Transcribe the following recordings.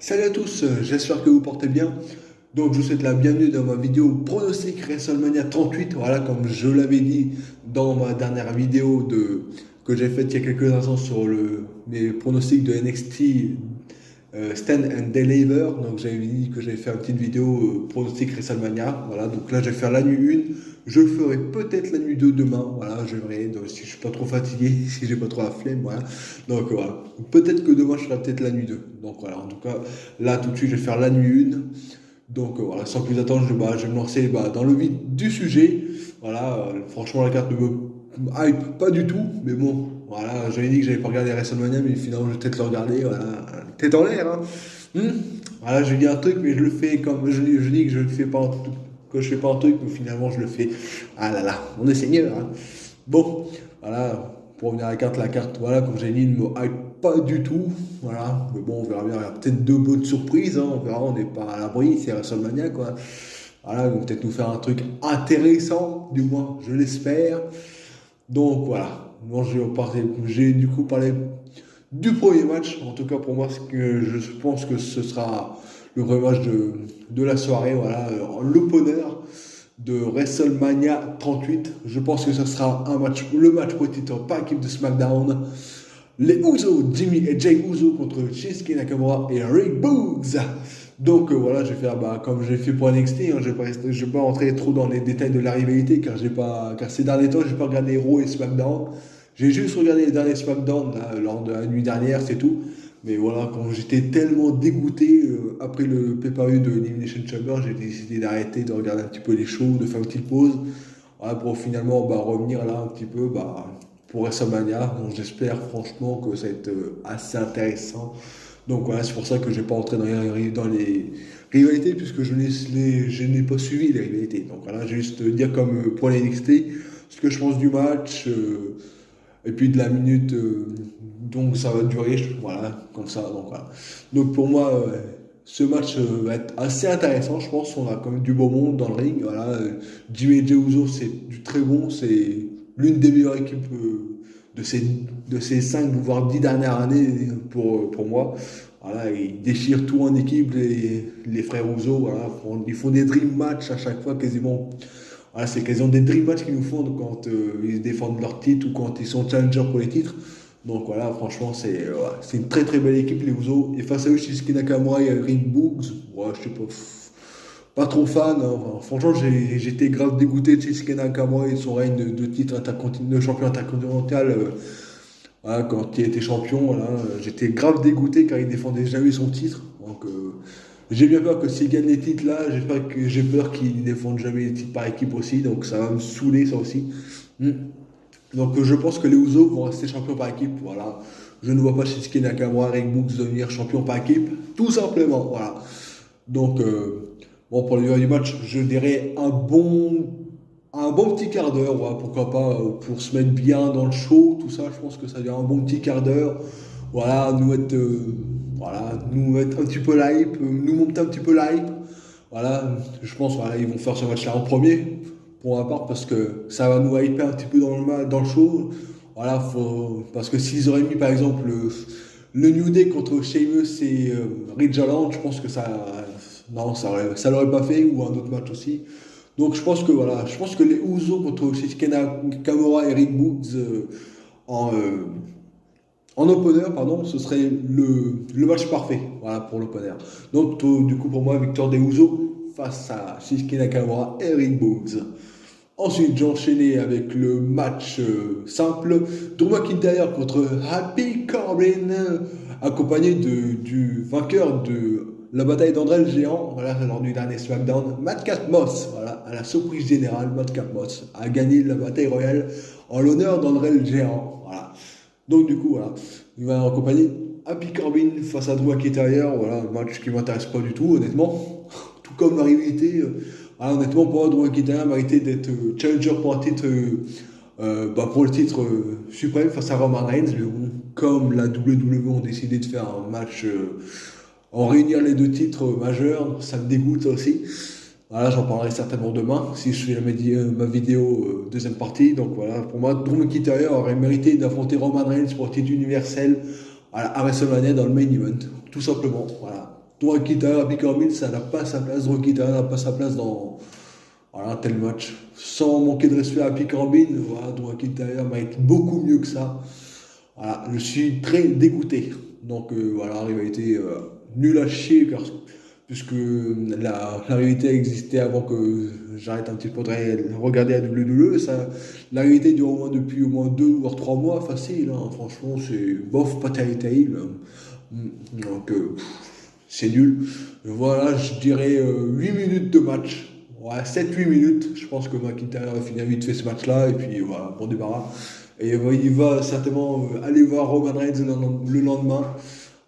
Salut à tous, j'espère que vous portez bien. Donc je vous souhaite la bienvenue dans ma vidéo pronostic WrestleMania 38. Voilà, comme je l'avais dit dans ma dernière vidéo que j'ai faite il y a quelques instants sur mes pronostics de NXT Stand and Deliver. Donc j'avais dit que j'allais faire une petite vidéo pronostic WrestleMania. Voilà, donc là je vais faire la nuit 1. Je ferai peut-être la nuit 2 demain. Voilà, je verrai si je suis pas trop fatigué, si j'ai pas trop la flemme. Voilà. Donc voilà. Peut-être que demain je ferai peut-être la nuit 2. Donc voilà, en tout cas, là tout de suite je vais faire la nuit 1. Donc voilà, sans plus attendre, je vais me lancer dans le vif du sujet. Voilà, franchement la carte ne me hype pas du tout, mais bon, voilà, j'avais dit que j'avais pas regardé WrestleMania, mais finalement je vais peut-être le regarder, voilà, tête en l'air, hein. Voilà, je dis un truc, mais je le fais comme, je dis que je ne fais pas que je fais pas un truc, mais finalement je le fais. Ah là là, on est seigneur, hein. Bon, voilà, pour revenir à la carte, voilà, comme j'ai dit, ne me hype pas du tout, voilà, mais bon, on verra bien, il y a peut-être deux bonnes surprises, hein, on verra, on n'est pas à l'abri, c'est WrestleMania, quoi. Voilà, ils vont peut-être nous faire un truc intéressant, du moins, je l'espère. Donc voilà, moi j'ai du coup parlé du premier match. En tout cas pour moi, je pense que ce sera le vrai match de la soirée. Voilà, l'opener de WrestleMania 38. Je pense que ce sera le match pour le titre par équipe de SmackDown. Les Usos, Jimmy et Jay Uso contre Shinsuke Nakamura et Rick Boogs. Donc voilà, je vais faire comme j'ai fait pour NXT, hein, je vais pas rentrer trop dans les détails de la rivalité car ces derniers temps, j'ai pas regardé Raw et SmackDown. J'ai juste regardé les derniers SmackDown là, lors de la nuit dernière, c'est tout. Mais voilà, quand j'étais tellement dégoûté après le pay-per-view de Elimination Chamber, j'ai décidé d'arrêter de regarder un petit peu les shows, de faire une petite pause, voilà, pour finalement revenir là un petit peu pour WrestleMania. Donc j'espère franchement que ça va être assez intéressant. Donc voilà, c'est pour ça que je n'ai pas entré dans les rivalités, puisque je n'ai pas suivi les rivalités. Donc voilà, je vais juste dire comme pour les NXT, ce que je pense du match, et puis de la minute, donc ça va durer, voilà, comme ça. Donc voilà. Donc pour moi, ce match va être assez intéressant, je pense. On a quand même du beau monde dans le ring. Voilà, Jimmy et Jey Uso, c'est du très bon, c'est l'une des meilleures équipes de ces 5 voire 10 dernières années pour moi. Voilà, ils déchirent tout en équipe, les frères Uso. Voilà, ils font des dream matchs à chaque fois quasiment. Voilà, c'est quasiment des dream matchs qu'ils nous font quand ils défendent leur titre ou quand ils sont challengers pour les titres. Donc voilà, franchement, c'est une très très belle équipe, les Usos. Et face à eux, Shinsuke Nakamura et Rick Boogs, ouais, je sais pas trop fan, hein. Enfin, franchement, j'étais grave dégoûté de Shinsuke Nakamura et son règne de titre de champion intercontinental. Voilà, quand il était champion, voilà, j'étais grave dégoûté car il défendait jamais son titre. Donc j'ai bien peur que s'il gagne les titres là, j'ai peur qu'il ne défende jamais les titres par équipe aussi. Donc ça va me saouler ça aussi. Mm. Donc je pense que les Usos vont rester champions par équipe. Voilà. Je ne vois pas Shinsuke Nakamura et Rick Boogs devenir champion par équipe. Tout simplement. Voilà. Donc bon, pour le durée du match, je dirais un bon petit quart d'heure, voilà, pourquoi pas, pour se mettre bien dans le show, tout ça, je pense que ça devient un bon petit quart d'heure. Voilà, nous mettre un petit peu l'hype, nous monter un petit peu l'hype. Voilà, je pense voilà, ils vont faire ce match-là en premier, pour ma part, parce que ça va nous hyper un petit peu dans le show. Voilà, parce que s'ils auraient mis par exemple le New Day contre Sheamus et Ridge Holland, je pense que non, ça l'aurait pas fait, ou un autre match aussi. Donc je pense que les Usos contre Shinsuke Nakamura et Rick Boogs en, euh, en opener, pardon, ce serait le match parfait, voilà, pour l'opener. Donc du coup pour moi, victoire des Usos face à Shinsuke Nakamura et Rick Boogs. Ensuite, j'ai enchaîné avec le match simple. Drew McIntyre contre Happy Corbin, accompagné du vainqueur de la bataille d'André le Géant, voilà, lors du dernier SmackDown. Madcap Moss, voilà, à la surprise générale, Madcap Moss a gagné la bataille royale en l'honneur d'André le Géant. Voilà. Donc du coup, voilà, il va accompagner Happy Corbin face à Drew McIntyre. Voilà, un match qui m'intéresse pas du tout, honnêtement. Tout comme la rivalité. Voilà, honnêtement, pour moi, Drew McIntyre méritait d'être challenger pour un titre, pour le titre suprême face à Roman Reigns. Mais bon, comme la WWE ont décidé de faire un match en réunir les deux titres majeurs, ça me dégoûte aussi. Voilà, j'en parlerai certainement demain si je fais ma vidéo deuxième partie. Donc voilà, pour moi, Drew McIntyre aurait mérité d'affronter Roman Reigns pour le titre universel à WrestleMania dans le main event, tout simplement. Voilà. Drew McIntyre, Happy Corbin, ça n'a pas sa place. Drew McIntyre n'a pas sa place dans voilà, un tel match. Sans manquer de respect à Happy Corbin, voilà, Drew McIntyre mérite beaucoup mieux que ça. Voilà, je suis très dégoûté. Donc voilà, la rivalité nulle à chier, puisque la rivalité existait avant que j'arrête un petit peu de regarder la WWE. Ça, la rivalité dure depuis au moins 2 ou 3 mois, facile. Hein, franchement, c'est bof, pas terrible. Donc c'est nul. Voilà, je dirais 8 minutes de match. Ouais, 7-8 minutes. Je pense que McIntyre va finir vite fait ce match-là. Et puis voilà, pour débarras. Et il va certainement aller voir Roman Reigns le lendemain.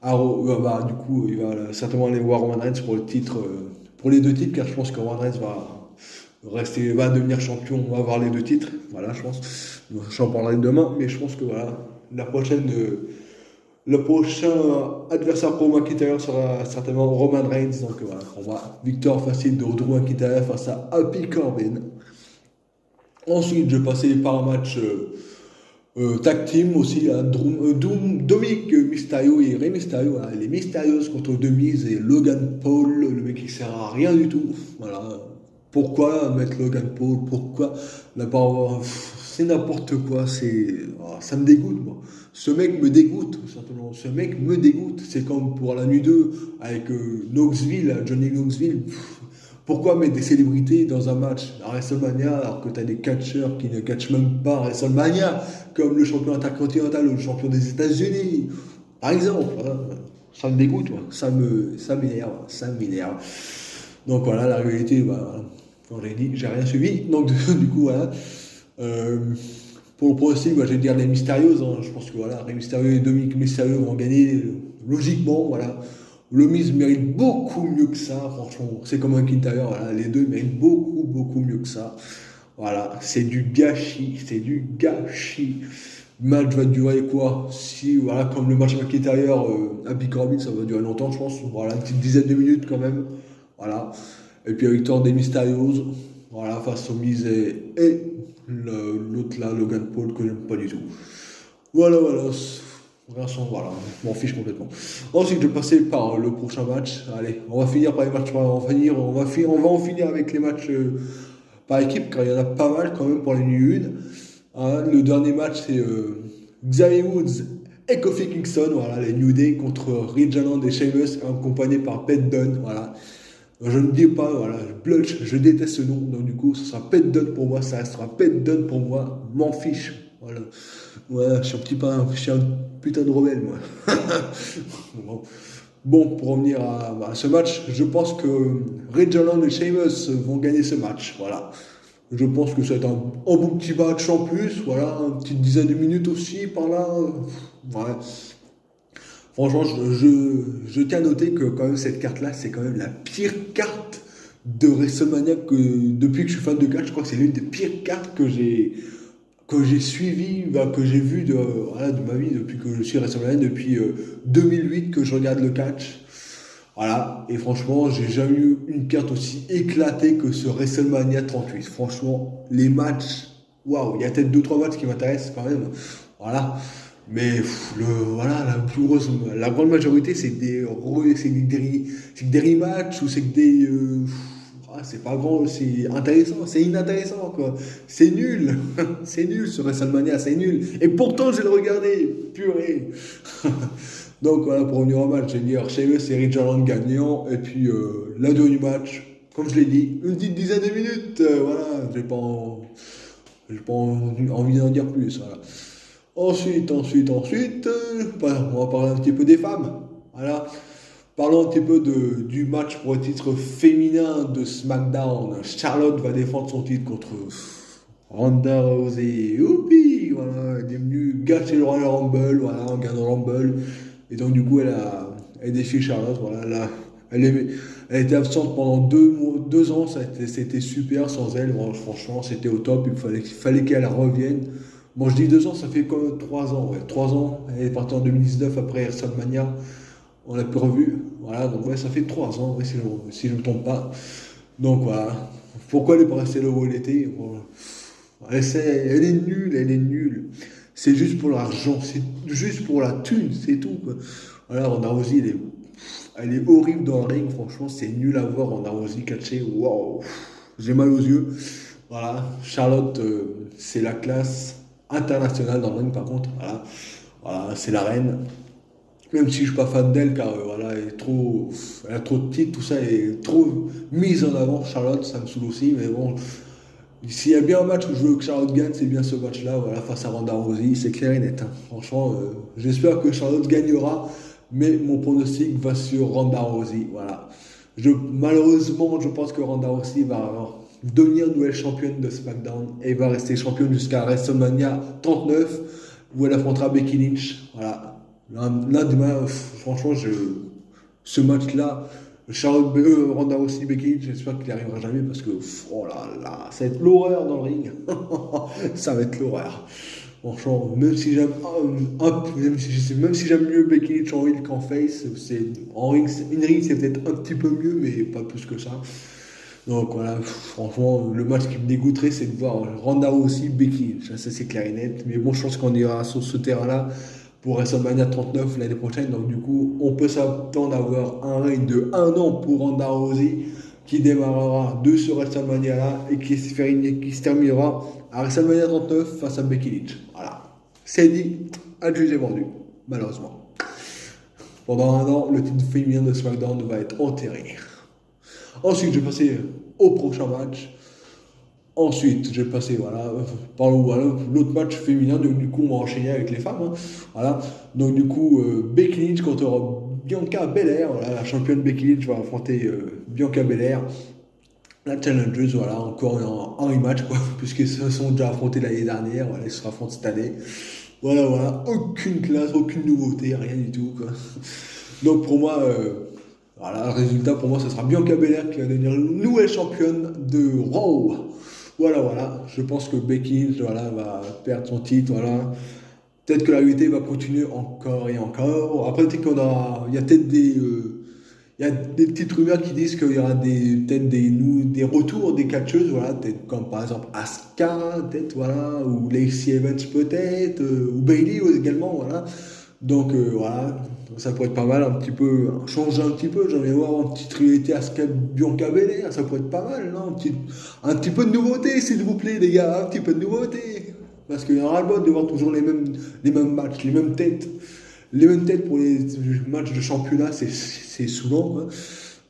Du coup, il va certainement aller voir Roman Reigns pour le titre, pour les 2 titres, car je pense que Roman Reigns va devenir champion, on va avoir les 2 titres. Voilà, je pense. J'en parlerai demain, mais je pense que voilà, le prochain adversaire pour McIntyre sera certainement Roman Reigns. Donc voilà, on va victoire facile de Drew McIntyre face à Happy Corbin. Ensuite, je passais par un match tag team aussi, à Dominic Mysterio et Rey Mysterio. Voilà, les Mysterios contre Demise et Logan Paul, le mec qui sert à rien du tout. Voilà. Pourquoi mettre Logan Paul? Pourquoi ne pas avoir... C'est n'importe quoi, ça me dégoûte, moi. Ce mec me dégoûte, simplement. Ce mec me dégoûte. C'est comme pour la nuit 2 avec Knoxville, Johnny Knoxville. Pourquoi mettre des célébrités dans un match à WrestleMania alors que tu as des catcheurs qui ne catchent même pas à WrestleMania, comme le champion intercontinental ou le champion des États-Unis, par exemple? Hein. Ça me dégoûte, moi. Ça m'énerve. Donc voilà, la réalité, bah, comme j'ai dit, j'ai rien suivi. Donc du coup, voilà. Pour le pronostic, je vais dire les Mysterios. Hein. Je pense que voilà, Rey Mysterio et Dominic Mysterio vont gagner logiquement. Voilà. Le Miz mérite beaucoup mieux que ça, franchement. C'est comme un McIntyre, voilà, les deux méritent beaucoup mieux que ça. Voilà, c'est du gâchis. Le match va durer quoi? Si, voilà, comme le match McIntyre, Happy Corbin, ça va durer longtemps, je pense. Voilà, une petite dizaine de minutes quand même. Voilà. Et puis la victoire des Mysterios, voilà, face au Miz et l'autre là, Logan Paul, que j'aime pas du tout. Voilà. Voilà, je m'en fiche complètement. Ensuite, je vais passer par le prochain match. Allez, on va finir par les matchs. On va en finir avec les matchs par équipe, car il y en a pas mal quand même pour la nuit 1. Hein, le dernier match, c'est Xavier Woods et Kofi Kingston. Voilà, les New Day contre Ridge Holland et Sheamus, accompagnés par Pete Dunne. Voilà. Je ne dis pas, voilà, je déteste ce nom, donc du coup, ce sera Pete Dunne pour moi, ça restera Pete Dunne pour moi, m'en fiche. Voilà. Ouais, je suis un putain de rebelle, moi. Bon, pour revenir à ce match, je pense que Ridge Holland et Sheamus vont gagner ce match. Voilà. Je pense que ça va être un bon petit match en plus. Voilà, une petite dizaine de minutes aussi par là. Ouais. Franchement, je tiens à noter que quand même cette carte-là, c'est quand même la pire carte de WrestleMania depuis que je suis fan de catch. Je crois que c'est l'une des pires cartes que j'ai suivi, que j'ai vu de ma vie depuis que je suis WrestleMania, depuis 2008 que je regarde le catch. Voilà, et franchement, j'ai jamais eu une carte aussi éclatée que ce WrestleMania 38. Franchement, les matchs, waouh, il y a peut-être 2-3 matchs qui m'intéressent quand même. Voilà. Mais voilà, la grande majorité, c'est des rematchs ou c'est que des. C'est pas grand, c'est intéressant, c'est inintéressant quoi. C'est nul, c'est nul ce WrestleMania, c'est nul. Et pourtant je l'ai regardé, purée. Donc voilà, pour revenir au match, j'ai dit Sheamus et Ridge Holland gagnant. Et puis la durée du match, comme je l'ai dit, une petite dizaine de minutes. Voilà, j'ai pas envie d'en dire plus. Voilà. Ensuite, on va parler un petit peu des femmes. Voilà. Parlons un petit peu du match pour le titre féminin de SmackDown. Charlotte va défendre son titre contre Ronda Rousey. Youpi, voilà, elle est venue gâcher le Royal Rumble, voilà, en gagnant le Rumble. Et donc du coup, elle défie Charlotte. Voilà, elle était absente pendant 2 ans. C'était super sans elle. Bon, franchement, c'était au top. Il fallait qu'elle revienne. Bon, je dis 2 ans, ça fait quand même 3 ans. Ouais. 3 ans. Elle est partie en 2019 après WrestleMania. On l'a plus revu. Voilà, donc ouais, ça fait 3 ans, ouais, si je ne me trompe pas. Donc voilà. Pourquoi elle n'est pas restée là où elle était? Bon, elle est nulle. C'est juste pour l'argent, c'est juste pour la thune, c'est tout. Quoi. Voilà, Ronda Rousey, Elle est horrible dans le ring, franchement, c'est nul à voir en Rousey catché. Waouh, j'ai mal aux yeux. Voilà, Charlotte, c'est la classe internationale dans le ring, par contre. Voilà, voilà c'est la reine. Même si je suis pas fan d'elle, car voilà, elle a trop de titres, tout ça, elle est trop mise en avant. Charlotte, ça me saoule aussi, mais bon, s'il y a bien un match où je veux que Charlotte gagne, c'est bien ce match-là, voilà, face à Ronda Rousey, c'est clair et net, hein. Franchement, j'espère que Charlotte gagnera, mais mon pronostic va sur Ronda Rousey, voilà. Malheureusement, je pense que Ronda Rousey va devenir nouvelle championne de SmackDown et va rester championne jusqu'à WrestleMania 39, où elle affrontera Becky Lynch, voilà. L'un des matchs, franchement, ce match-là, Ronda Rousey, Becky Lynch, j'espère qu'il n'y arrivera jamais parce que, oh là là, ça va être l'horreur dans le ring. Ça va être l'horreur. Franchement, même si j'aime mieux Becky Lynch en heel qu'en face, une ring, c'est peut-être un petit peu mieux, mais pas plus que ça. Donc voilà, franchement, le match qui me dégoûterait, c'est de voir Ronda Rousey, Becky Lynch. Ça, c'est clair et net. Mais bon, je pense qu'on ira sur ce terrain-là pour WrestleMania 39 l'année prochaine. Donc du coup, on peut s'attendre à avoir un règne de 1 an pour Ronda Rousey qui démarrera de ce WrestleMania-là et qui se terminera à WrestleMania 39 face à Becky Lynch. Voilà. C'est dit, adjugé vendu, malheureusement. Pendant 1 an, le titre féminin de SmackDown va être enterré. Ensuite, je vais passer au prochain match. Ensuite, je vais passer par l'autre match féminin. Donc, du coup, on va enchaîner avec les femmes. Hein. Voilà. Donc, du coup, Becky Lynch contre Bianca Belair. Voilà, la championne Becky Lynch va affronter Bianca Belair. La challengeuse, voilà, encore un rematch, quoi, puisqu'ils se sont déjà affrontés l'année dernière. Voilà, ils se affrontent cette année. Voilà. Aucune classe, aucune nouveauté, rien du tout, quoi. Donc, pour moi. Voilà, le résultat pour moi, ce sera Bianca Belair qui va devenir nouvelle championne de Raw. Voilà. Je pense que Becky va perdre son titre. Voilà. Peut-être que la vérité va continuer encore et encore. Après, il y a peut-être il y a des petites rumeurs qui disent qu'il y aura peut-être des retours des catcheuses, voilà, peut-être comme par exemple Asuka, peut-être, voilà, ou Lacey Evans peut-être, ou Bayley également, voilà. Donc voilà, ça pourrait être pas mal, changer un petit peu, j'aimerais voir une petite rivalité Bianca Belair, ça pourrait être pas mal, non, un petit peu de nouveauté s'il vous plaît les gars, un petit peu de nouveauté. Parce qu'il y aura le bon de voir toujours les mêmes matchs, les mêmes têtes. Les mêmes têtes pour les matchs de championnat, c'est saoulant, quoi.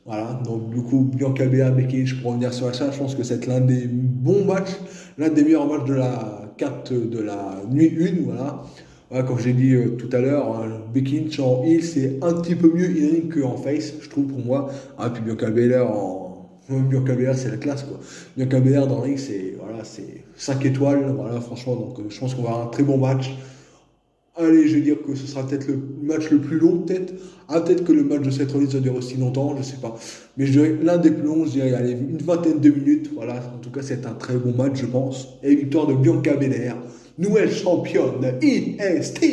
Voilà, donc du coup, Bianca Belair, Becky Lynch, pour revenir sur ça, je pense que c'est l'un des bons matchs, l'un des meilleurs matchs de la carte de la nuit 1, voilà. Voilà, comme j'ai dit tout à l'heure, hein, Becky Lynch en heel, c'est un petit peu mieux in-ring qu'en face, je trouve, pour moi. Ah, puis Bianca Belair Bianca Belair, c'est la classe, quoi. Bianca Belair dans le ring, c'est 5 étoiles, voilà, franchement, donc je pense qu'on va avoir un très bon match. Allez, je vais dire que ce sera peut-être le match le plus long, peut-être. Ah, peut-être que le match de Seth Rollins va durer aussi longtemps, je sais pas. Mais je dirais l'un des plus longs, je dirais, allez, une vingtaine de minutes, voilà. En tout cas, c'est un très bon match, je pense. Et victoire de Bianca Belair, nouvelle championne IST.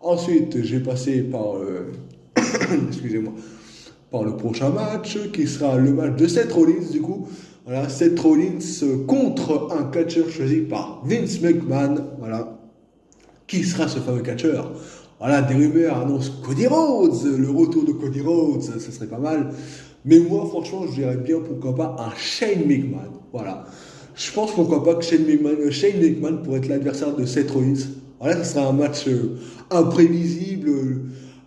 Ensuite, j'ai passé par, excusez-moi, par le prochain match, qui sera le match de Seth Rollins, du coup. Voilà, Seth Rollins contre un catcheur choisi par Vince McMahon, voilà. Qui sera ce fameux catcheur? Voilà, des rumeurs annoncent Cody Rhodes, le retour de Cody Rhodes, ça serait pas mal. Mais moi, franchement, je dirais bien pourquoi pas un Shane McMahon. Voilà. Je pense pourquoi pas que Shane McMahon pourrait être l'adversaire de Seth Rollins. Voilà, ce sera un match imprévisible.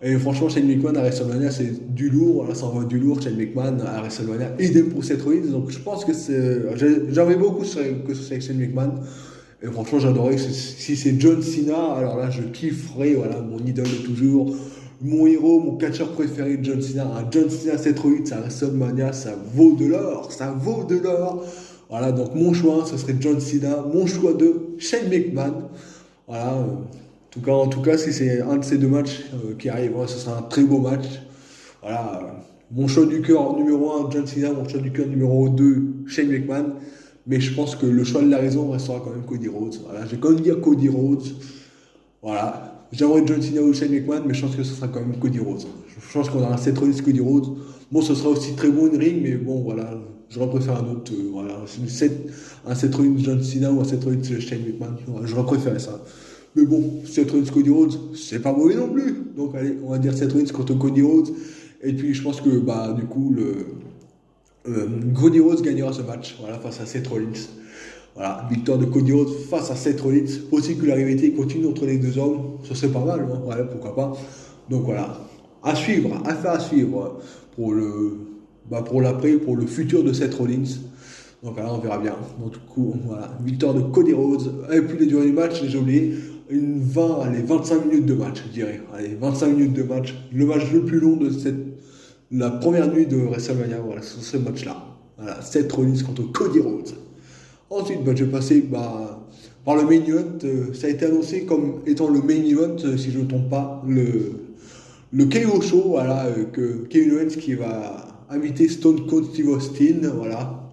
Et franchement, Shane McMahon à WrestleMania, c'est du lourd. Voilà, ça envoie du lourd. Shane McMahon à WrestleMania, idem pour Seth Rollins. Donc je pense que j'aimerais beaucoup que ce soit Shane McMahon. Et franchement, j'adorerais que si c'est John Cena, alors là, je kifferais, voilà, mon idole de toujours, mon héros, mon catcheur préféré, John Cena. Un John Cena 7-8, à WrestleMania, ça vaut de l'or, ça vaut de l'or. Voilà, donc mon choix, ce serait John Cena, mon choix de Shane McMahon. Voilà, en tout cas, si c'est un de ces deux matchs qui arrive, ce sera un très beau match. Voilà, mon choix du cœur numéro 1, John Cena, mon choix du cœur numéro 2, Shane McMahon. Mais je pense que le choix de la raison restera quand même Cody Rhodes. Voilà, je vais quand même dire Cody Rhodes. Voilà. J'aimerais John Cena ou Shane McMahon, mais je pense que ce sera quand même Cody Rhodes. Je pense qu'on aura un Seth Rollins Cody Rhodes. Bon, ce sera aussi très bon une ring, mais bon, voilà. J'aurais préféré un autre. Voilà. Un Seth Rollins John Cena ou un Seth Rollins Shane McMahon. Voilà, j'aurais préféré ça. Mais bon, Seth Rollins Cody Rhodes, c'est pas mauvais non plus. Donc allez, on va dire Seth Rollins contre Cody Rhodes. Et puis je pense que du coup Cody Rhodes gagnera ce match, voilà, face à Seth Rollins. Voilà, victoire de Cody Rhodes face à Seth Rollins. Possible que la rivalité continue entre les deux hommes, ça serait pas mal, hein, voilà, pourquoi pas. Donc voilà, à suivre, affaire à suivre pour l'après, pour le futur de Seth Rollins. Donc là, on verra bien. Donc du coup, voilà, victoire de Cody Rhodes. Et puis les durées du match, j'ai oublié, 25 minutes de match, je dirais. Allez, 25 minutes de match. Le match le plus long de la première nuit de WrestleMania, voilà, sur ce match-là. Voilà, Seth Rollins contre Cody Rhodes. Ensuite, je vais passer par le main event. Ça a été annoncé comme étant le main event, si je ne me trompe pas, le KO Show, voilà, que Kevin Owens qui va inviter Stone Cold Steve Austin, voilà.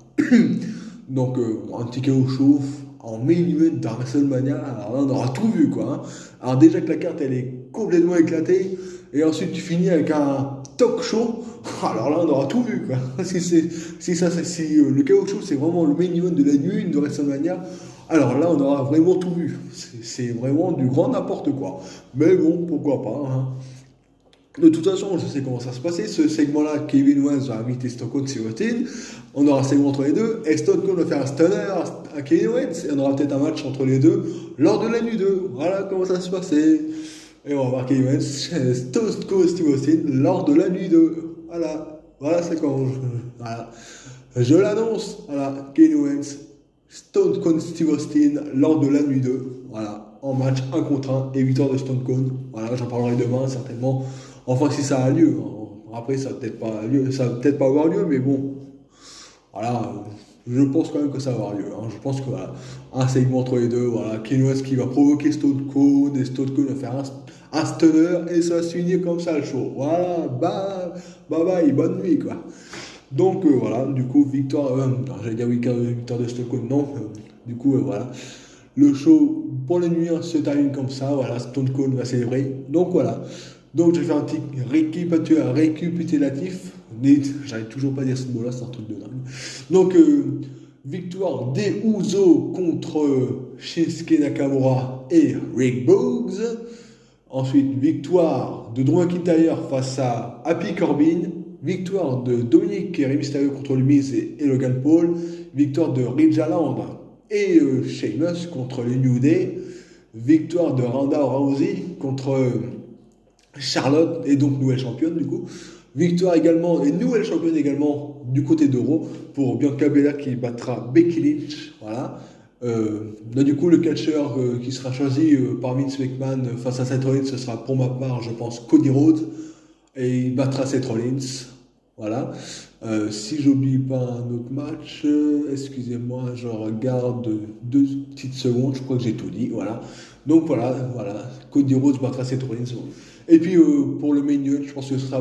Donc, un petit KO Show en main event dans WrestleMania. Alors là, on aura tout vu, quoi. Hein. Alors déjà que la carte, elle est complètement éclatée. Et ensuite, tu finis avec un talk show. Alors là, on aura tout vu, quoi. Si le KO Show, c'est vraiment le main event de la nuit de WrestleMania, alors là, on aura vraiment tout vu. C'est vraiment du grand n'importe quoi. Mais bon, pourquoi pas. Hein. De toute façon, je sais comment ça se passait. Ce segment-là, Kevin Owens va inviter Stone Cold Steve Austin. On aura un segment entre les deux. Et Stone Cold va faire un stunner à Kevin Owens. Et on aura peut-être un match entre les deux lors de la nuit 2. Voilà comment ça se passait. Et on va voir Kevin Owens, Stone Cold Steve Austin lors de la nuit 2. Voilà, c'est quand je l'annonce. Voilà, Kevin Owens, Stone Cold Steve Austin lors de la nuit 2. Voilà, en match 1 contre 1 et victoire de Stone Cold. Voilà, j'en parlerai demain certainement. Enfin, si ça a lieu. Après, ça va peut-être pas avoir lieu, mais bon. Voilà, je pense quand même que ça va avoir lieu. Hein. Je pense que voilà, un segment entre les deux. Voilà, Kevin Owens qui va provoquer Stone Cold et Stone Cold va faire un stunner et ça va se finir comme ça le show. Voilà, bye, bonne nuit, quoi. Donc voilà, du coup, victoire de Stone Cold, non. Du coup, voilà. Le show pour la nuit se termine comme ça. Voilà, Stone Cold va célébrer. Donc voilà. Donc je vais faire un petit récapitulatif. J'arrive toujours pas à dire ce mot-là, c'est un truc de dingue. Donc victoire des Usos contre Shinsuke Nakamura et Rick Boogs. Ensuite, victoire de Drew McIntyre face à Happy Corbin. Victoire de Dominic et Rey Mysterio contre le Miz et Logan Paul. Victoire de Ridge Holland et Sheamus contre les New Day. Victoire de Ronda Rousey contre Charlotte, et donc nouvelle championne du coup. Victoire également, et nouvelle championne également du côté de Raw pour Bianca Belair qui battra Becky Lynch. Voilà. Là, du coup, le catcheur qui sera choisi par Vince McMahon face à Seth Rollins, ce sera pour ma part, je pense, Cody Rhodes. Et il battra Seth Rollins. Voilà. Si j'oublie pas un autre match, excusez-moi, je regarde 2 petites secondes, je crois que j'ai tout dit. Voilà. Donc voilà. Cody Rhodes battra Seth Rollins. Et puis pour le main event, je pense que ce sera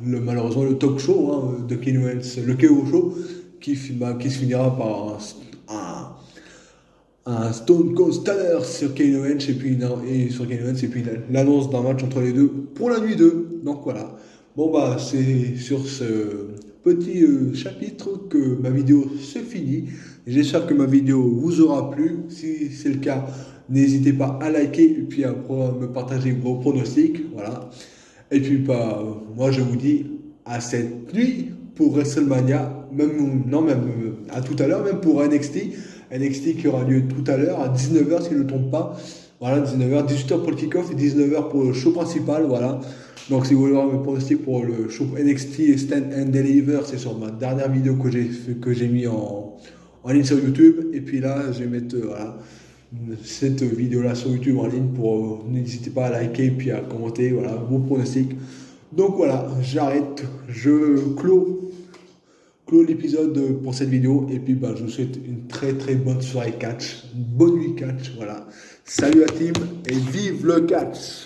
malheureusement le talk show de Kevin Owens, le KO show, qui se finira par un Stone Cold Stunner sur Kevin Owens et puis l'annonce d'un match entre les deux pour la nuit 2. Donc voilà. Bon c'est sur ce petit chapitre que ma vidéo se finit. J'espère que ma vidéo vous aura plu. Si c'est le cas, n'hésitez pas à liker et puis à me partager vos pronostics. Voilà. Et puis moi je vous dis à cette nuit pour WrestleMania, même à tout à l'heure, même pour NXT qui aura lieu tout à l'heure à 19h si je ne me trompe pas. Voilà, 19h, 18h pour le kick-off et 19h pour le show principal. Voilà. Donc si vous voulez voir mes pronostics pour le show NXT Stand and Deliver, c'est sur ma dernière vidéo que j'ai mis en ligne sur YouTube. Et puis là, je vais mettre cette vidéo-là sur YouTube en ligne pour n'hésitez pas à liker et puis à commenter vos pronostics. Donc voilà, j'arrête, je clôt l'épisode pour cette vidéo et puis je vous souhaite une très très bonne soirée catch, une bonne nuit catch, voilà. Salut la team et vive le catch!